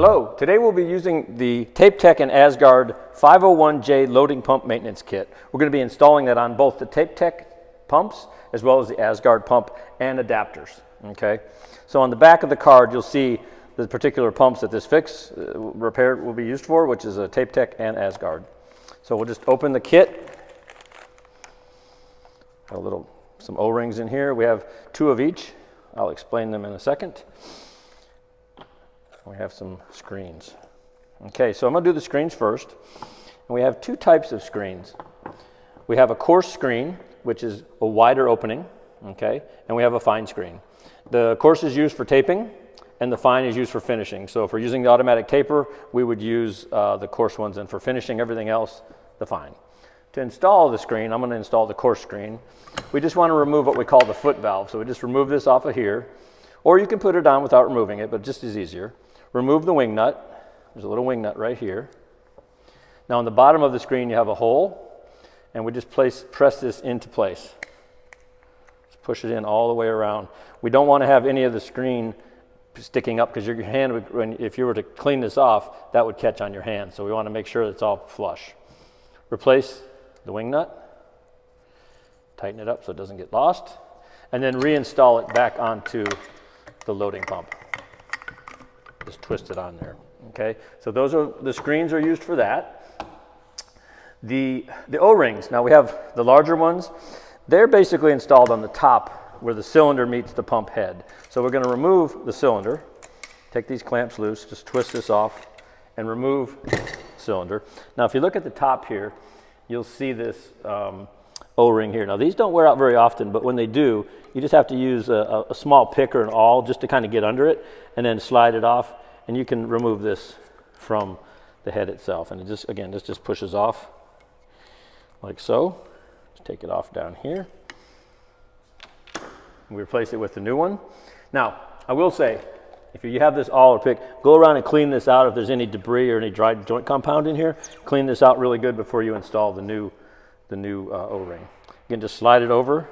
Hello, today we'll be using the TapeTech and ASGARD 501J loading pump maintenance kit. We're going to be installing that on both the TapeTech pumps as well as the ASGARD pump and adapters. Okay, so on the back of the card you'll see the particular pumps that this repair will be used for, which is a TapeTech and ASGARD. So we'll just open the kit. Got some O-rings in here. We have 2 of each. I'll explain them in a second. We have some screens. Okay, so I'm going to do the screens first. And we have 2 types of screens. We have a coarse screen, which is a wider opening, okay, and we have a fine screen. The coarse is used for taping, and the fine is used for finishing. So if we're using the automatic taper, we would use the coarse ones, and for finishing everything else, the fine. To install the screen, I'm going to install the coarse screen. We just want to remove what we call the foot valve. So we just remove this off of here, or you can put it on without removing it, but just as easier. Remove the wing nut. There's a little wing nut right here. Now on the bottom of the screen you have a hole, and we just press this into place. Just push it in all the way around. We don't want to have any of the screen sticking up, because your hand would, if you were to clean this off, that would catch on your hand. So we want to make sure it's all flush. Replace the wing nut. Tighten it up so it doesn't get lost, and then reinstall it back onto the loading pump. Just twist it on there. Okay, so the screens are used for that. The O-rings, now we have the larger ones. They're basically installed on the top where the cylinder meets the pump head. So we're going to remove the cylinder, take these clamps loose, just twist this off and remove the cylinder. Now if you look at the top here, you'll see this O-ring here. Now these don't wear out very often, but when they do, you just have to use a small pick or an awl just to kind of get under it, and then slide it off, and you can remove this from the head itself. And it just, again, this just pushes off like so. Just take it off down here. We replace it with the new one. Now, I will say, if you have this awl or pick, go around and clean this out if there's any debris or any dried joint compound in here. Clean this out really good before you install the new O-ring. Again, just slide it over,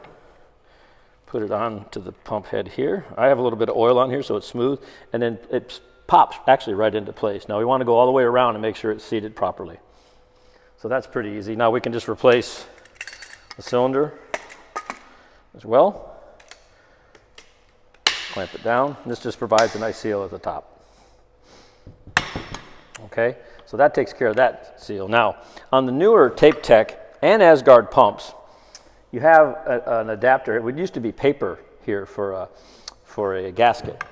put it on to the pump head here. I have a little bit of oil on here so it's smooth, and then it pops actually right into place. Now we want to go all the way around and make sure it's seated properly. So that's pretty easy. Now we can just replace the cylinder as well. Clamp it down. This just provides a nice seal at the top. Okay, so that takes care of that seal. Now on the newer TapeTech and ASGARD pumps, you have an adapter. It would used to be paper here for a gasket.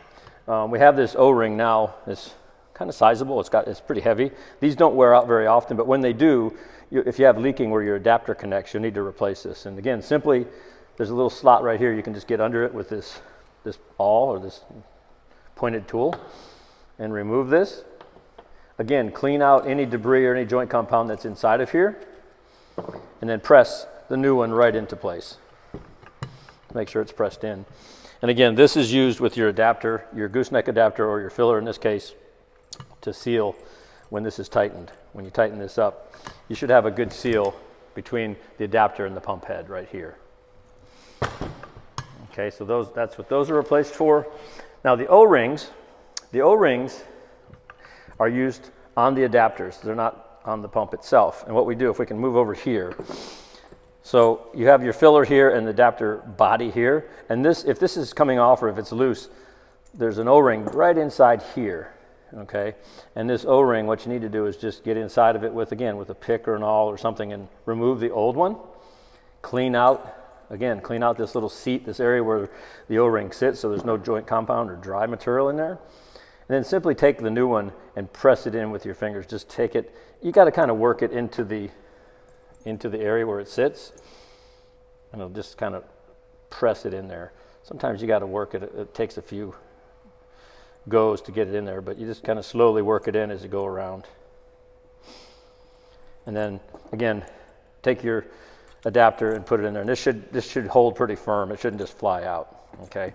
We have this O-ring now. It's kind of sizable. It's pretty heavy. These don't wear out very often, but when they do, if you have leaking where your adapter connects, you'll need to replace this. And again, simply, there's a little slot right here. You can just get under it with this awl or this pointed tool and remove this. Again, clean out any debris or any joint compound that's inside of here, and then press the new one right into place. Make sure it's pressed in. And again, this is used with your adapter, your gooseneck adapter or your filler in this case, to seal when this is tightened. When you tighten this up, you should have a good seal between the adapter and the pump head right here. Okay, so that's what those are replaced for. Now the O-rings are used on the adapters. They're not on the pump itself. And what we do, if we can move over here, so you have your filler here and the adapter body here, and if this is coming off or if it's loose, there's an O-ring right inside here, okay? And this O-ring, what you need to do is just get inside of it with a pick or an awl or something, and remove the old one. Clean out this little seat, this area where the O-ring sits, so there's no joint compound or dry material in there. And then simply take the new one and press it in with your fingers. Just take it, you got to kind of work it into the area where it sits, and it'll just kind of press it in there. Sometimes you got to work it. It takes a few goes to get it in there, but you just kind of slowly work it in as you go around. And then again, take your adapter and put it in there. And this should hold pretty firm. It shouldn't just fly out. Okay.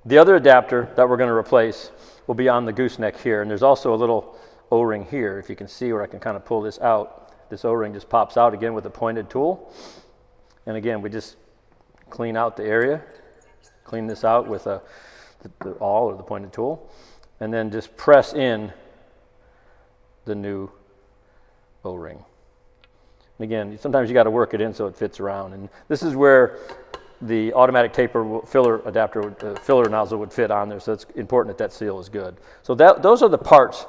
The other adapter that we're going to replace will be on the gooseneck here, and there's also a little O-ring here. If you can see where I can kind of pull this out. This O-ring just pops out again with a pointed tool. And again, we just clean out the area, clean this out with the awl or the pointed tool, and then just press in the new O-ring. And again, sometimes you got to work it in so it fits around. And this is where the automatic taper filler adapter, filler nozzle would fit on there. So it's important that seal is good. So those are the parts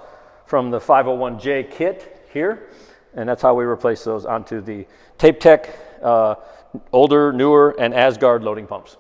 from the 501J kit here. And that's how we replace those onto the TapeTech older, newer, and ASGARD loading pumps.